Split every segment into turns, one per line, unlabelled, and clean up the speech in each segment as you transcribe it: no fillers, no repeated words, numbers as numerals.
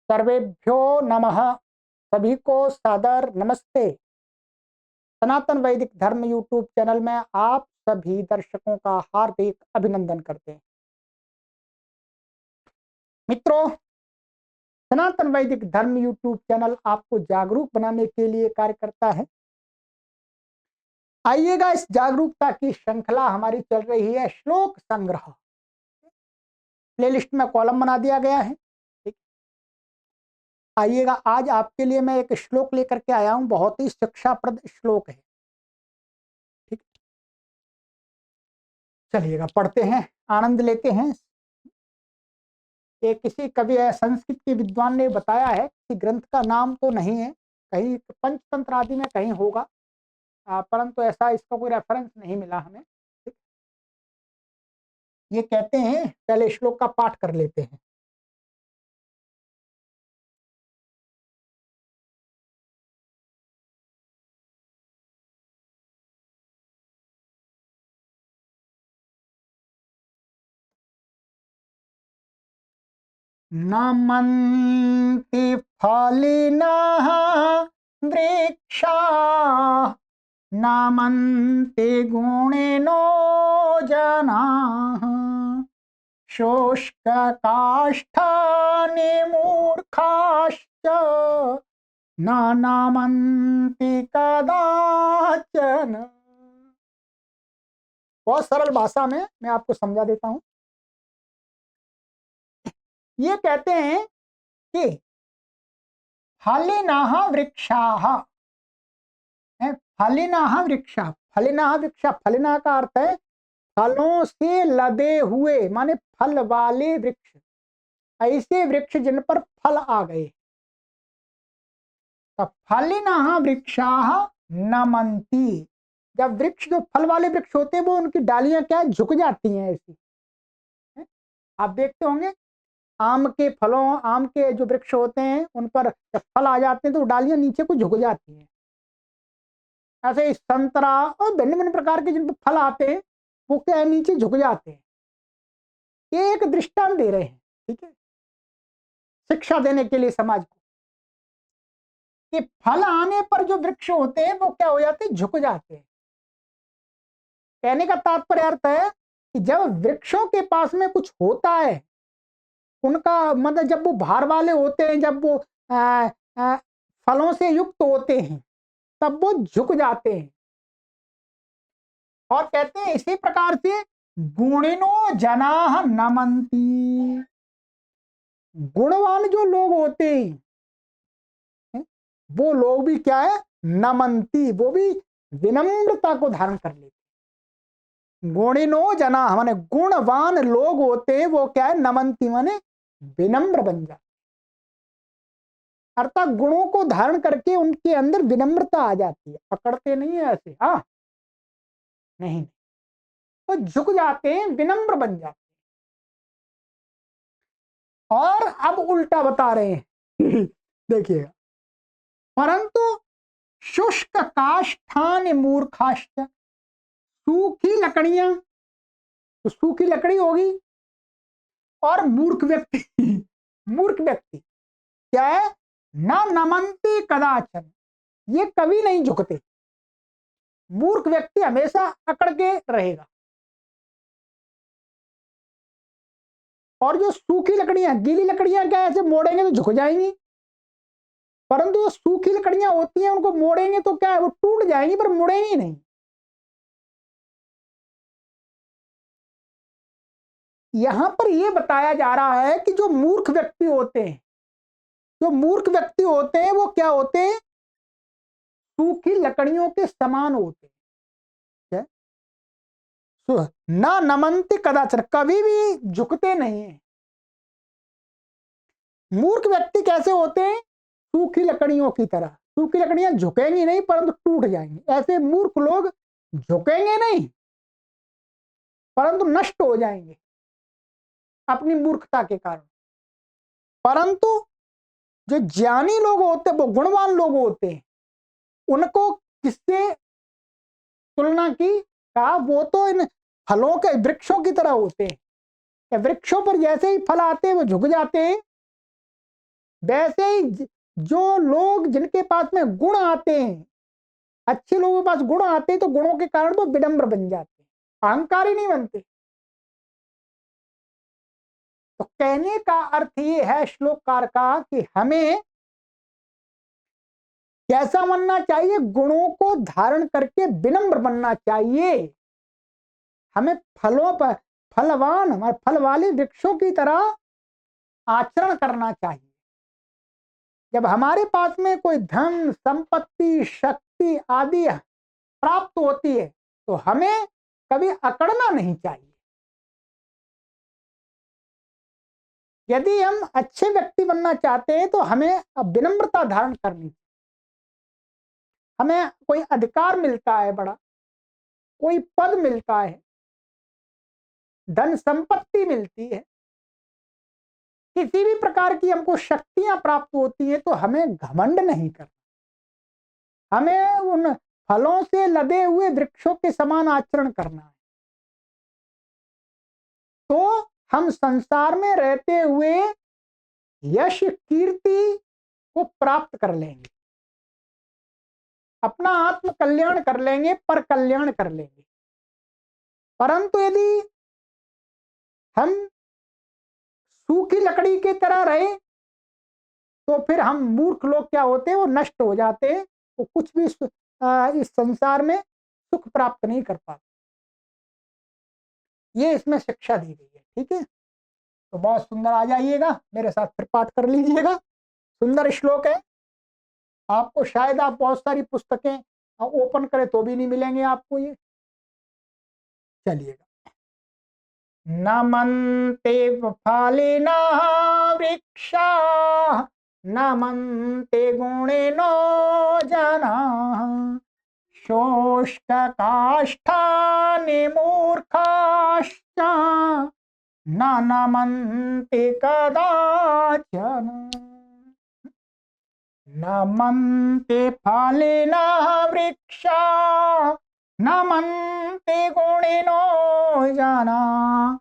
सर्वेभ्यो नमः। सभी को सादर नमस्ते। सनातन वैदिक धर्म यूट्यूब चैनल में आप सभी दर्शकों का हार्दिक अभिनंदन करते हैं। मित्रों, सनातन वैदिक धर्म यूट्यूब चैनल आपको जागरूक बनाने के लिए कार्य करता है। आइएगा, इस जागरूकता की श्रृंखला हमारी चल रही है श्लोक संग्रह। प्लेलिस्ट में कॉलम बना दिया गया है। आइएगा, आज आपके लिए मैं एक श्लोक लेकर के आया हूं। बहुत ही शिक्षाप्रद श्लोक है। ठीक, चलिएगा पढ़ते हैं, आनंद लेते हैं। ये किसी कवि संस्कृत के विद्वान ने बताया है कि ग्रंथ का नाम तो नहीं है, कहीं पंचतंत्र आदि में कहीं होगा, परंतु ऐसा इसका कोई रेफरेंस नहीं मिला हमें। ये कहते हैं, पहले श्लोक का पाठ कर लेते हैं। नमन्ति फलिनः वृक्षा नमन्ति गुणिनो जनाः शुष्ककाष्ठानि मूर्खाश्च न नमन्ति कदाचन। बहुत सरल भाषा में मैं आपको समझा देता हूं। ये कहते हैं कि फलिनः वृक्षाः, फलिनः वृक्षा, फलिनः वृक्षा, फलिनः का अर्थ है फलों से लदे हुए, माने फल वाले वृक्ष, ऐसे वृक्ष जिन पर फल आ गए। तो फलिनः वृक्षाः नमन्ति, जब वृक्ष, जो फल वाले वृक्ष होते हैं, वो उनकी डालियां क्या झुक जाती हैं ऐसी। आप देखते होंगे आम के फलों, आम के जो वृक्ष होते हैं उन पर जब फल आ जाते हैं तो डालियां नीचे को झुक जाती हैं। ऐसे संतरा और भिन्न भिन्न प्रकार के जिन पर फल आते हैं वो क्या है, नीचे झुक जाते हैं। ये एक दृष्टांत दे रहे हैं, ठीक है, शिक्षा देने के लिए समाज को, कि फल आने पर जो वृक्ष होते हैं वो क्या हो जाते हैं, झुक जाते हैं। कहने का तात्पर्य अर्थ है कि जब वृक्षों के पास में कुछ होता है, उनका मतलब जब वो भार वाले होते हैं, जब वो आ, आ, फलों से युक्त होते हैं, तब वो झुक जाते हैं। और कहते हैं इसी प्रकार से गुणिनो जनाः नमन्ति, गुणवान जो लोग होते हैं वो लोग भी क्या है, नमन्ति, वो भी विनम्रता को धारण कर लेते। गुणिनो जना माने गुणवान लोग होते हैं, वो क्या है, नमन्ति माने विनम्र बन जाते, अर्थात गुणों को धारण करके उनके अंदर विनम्रता आ जाती है। पकड़ते नहीं है ऐसे, हाँ नहीं, तो झुक जाते हैं, विनम्र बन जाते हैं। और अब उल्टा बता रहे हैं देखिएगा, परंतु शुष्क काष्ठान मूर्खाश्च, सूखी लकड़ियां, तो सूखी लकड़ी होगी, और मूर्ख व्यक्ति मूर्ख व्यक्ति क्या है, न नमन्ति कदाचन, ये कभी नहीं झुकते। मूर्ख व्यक्ति हमेशा अकड़ के रहेगा। और जो सूखी लकड़ियां, गीली लकड़ियां क्या ऐसे मोड़ेंगे तो झुक जाएंगी, परंतु जो सूखी लकड़ियां होती हैं उनको मोड़ेंगे तो क्या है, वो टूट जाएंगी पर मुड़ेंगी नहीं। यहां पर यह बताया जा रहा है कि जो मूर्ख व्यक्ति होते हैं, जो मूर्ख व्यक्ति होते हैं वो क्या होते हैं, सूखी लकड़ियों के समान होते हैं। न नमन्ति कदाचन, कभी भी झुकते नहीं है। मूर्ख व्यक्ति कैसे होते हैं, सूखी लकड़ियों की तरह, सूखी लकड़ियां झुकेंगी नहीं परंतु टूट जाएंगी। ऐसे मूर्ख लोग झुकेंगे नहीं परंतु नष्ट हो जाएंगे अपनी मूर्खता के कारण। परंतु जो ज्ञानी लोग होते हैं, वो गुणवान लोग होते हैं, उनको किससे तुलना की का, वो तो इन फलों के वृक्षों की तरह होते हैं। वृक्षों पर जैसे ही फल आते हैं वो झुक जाते हैं, वैसे ही जो लोग जिनके पास में गुण आते हैं, अच्छे लोगों के पास गुण आते हैं, तो गुणों के कारण वो विनम्र बन जाते हैं, अहंकारी नहीं बनते। तो कहने का अर्थ ये है श्लोककार का कि हमें कैसा बनना चाहिए, गुणों को धारण करके विनम्र बनना चाहिए। हमें फलों पर फलवान और फल वाले वृक्षों की तरह आचरण करना चाहिए। जब हमारे पास में कोई धन संपत्ति शक्ति आदि प्राप्त होती है तो हमें कभी अकड़ना नहीं चाहिए। यदि हम अच्छे व्यक्ति बनना चाहते हैं तो हमें विनम्रता धारण करनी। हमें कोई अधिकार मिलता है, बड़ा कोई पद मिलता है, धन संपत्ति मिलती है, किसी भी प्रकार की हमको शक्तियां प्राप्त होती है, तो हमें घमंड नहीं करना। हमें उन फलों से लदे हुए वृक्षों के समान आचरण करना है। तो हम संसार में रहते हुए यश कीर्ति को प्राप्त कर लेंगे, अपना आत्म कल्याण कर लेंगे, पर कल्याण कर लेंगे। परंतु यदि हम सूखी लकड़ी की तरह रहे तो फिर हम मूर्ख लोग क्या होते हैं, वो नष्ट हो जाते हैं, वो कुछ भी इस संसार में सुख प्राप्त नहीं कर पाते। ये इसमें शिक्षा दी गई है। ठीक है, तो बहुत सुंदर, आ जाइएगा मेरे साथ फिर पाठ कर लीजिएगा। सुंदर श्लोक है। आपको शायद आप बहुत सारी पुस्तकें ओपन करें तो भी नहीं मिलेंगे आपको ये। चलिएगा। नमन्ते फलिना वृक्षा नमन्ते गुणिनो जनाः शुष्ककाष्ठानि मूर्खाश्च न नमन्ति कदाचन। नमन्ते फलिना वृक्षा नमन्ते गुणिनो जनाः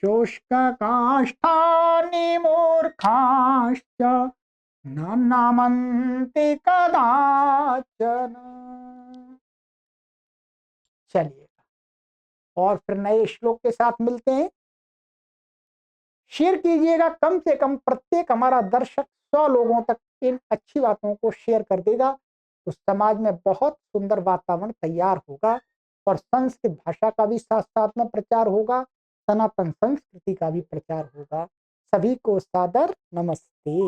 शुष्ककाष्ठानि मूर्खाश्च न नमन्ति कदाचन। चलिए, और फिर नए श्लोक के साथ मिलते हैं। शेयर कीजिएगा, कम से कम प्रत्येक हमारा दर्शक 100 लोगों तक इन अच्छी बातों को शेयर कर देगा तो समाज में बहुत सुंदर वातावरण तैयार होगा और संस्कृत भाषा का भी साथ साथ में प्रचार होगा, सनातन संस्कृति का भी प्रचार होगा। सभी को सादर नमस्ते।